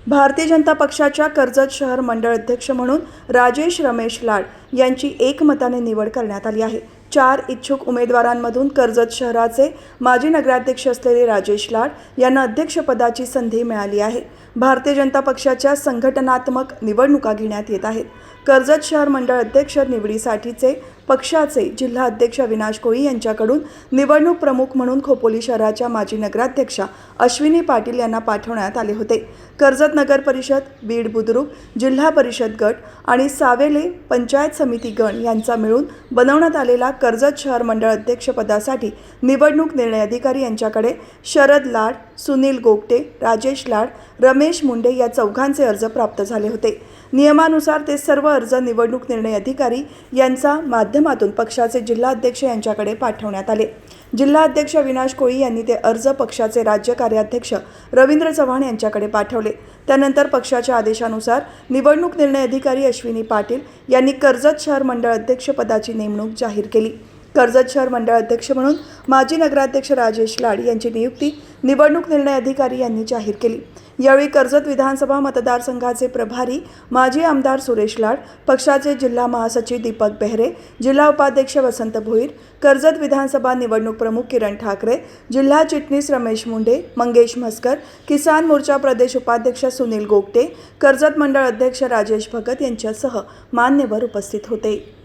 भारतीय जनता पक्षाच्या कर्जत शहर मंडळ अध्यक्ष म्हणून राजेश रमेश लाड यांची एकमताने निवड करण्यात आली आहे। 4 इच्छुक उमेदवारांमधून कर्जत शहराचे माजी नगराध्यक्ष असलेले राजेश लाड यांना अध्यक्षपदाची संधी मिळाली आहे। भारतीय जनता पक्षाच्या संघटनात्मक निवडणुका घेण्यात येत आहेत। कर्जत शहर मंडळ अध्यक्ष निवडीसाठीचे पक्षाचे जिल्हा अध्यक्ष अविनाश कोळी यांच्याकडून निवडणूक प्रमुख म्हणून खोपोली शहराच्या माजी नगराध्यक्षा अश्विनी पाटील यांना पाठवण्यात आले होते। कर्जत नगर परिषद, बीड बुद्रुक जिल्हा परिषद गट आणि सावेले पंचायत समिती गण यांचा मिळून बनवण्यात आलेला कर्जत शहर मंडळ अध्यक्षपदासाठी निवडणूक निर्णय अधिकारी यांच्याकडे शरद लाड, सुनील गोगटे, राजेश लाड, रमेश मुंडे या चौघांचे अर्ज प्राप्त झाले होते। नियमानुसार ते सर्व अर्ज निवडणूक निर्णय अधिकारी यांच्या माध्यमातून पक्षाचे जिल्हा अध्यक्ष यांच्याकडे पाठवण्यात आले। जिल्हा अध्यक्ष अविनाश कोळी यांनी ते अर्ज पक्षाचे राज्य कार्याध्यक्ष रवींद्र चव्हाण यांच्याकडे पाठवले। त्यानंतर पक्षाच्या आदेशानुसार निवडणूक निर्णय अधिकारी अश्विनी पाटील यांनी कर्जत शहर मंडळ अध्यक्षपदाची नेमणूक जाहीर केली। कर्जत शहर मंडळ अध्यक्ष म्हणून माजी नगराध्यक्ष राजेश लाड यांची नियुक्ती निवडणूक निर्णय अधिकारी यांनी जाहीर केली। यावेळी कर्जत विधानसभा मतदारसंघाचे प्रभारी माजी आमदार सुरेश लाड, पक्षाचे जिल्हा महासचिव दीपक बेहरे, जिल्हा उपाध्यक्ष वसंत भोईर, कर्जत विधानसभा निवडणूक प्रमुख किरण ठाकरे, जिल्हा चिटणीस रमेश मुंडे, मंगेश म्हसकर, किसान मोर्चा प्रदेश उपाध्यक्ष सुनील गोगटे, कर्जत मंडळ अध्यक्ष राजेश भगत यांच्यासह मान्यवर उपस्थित होते।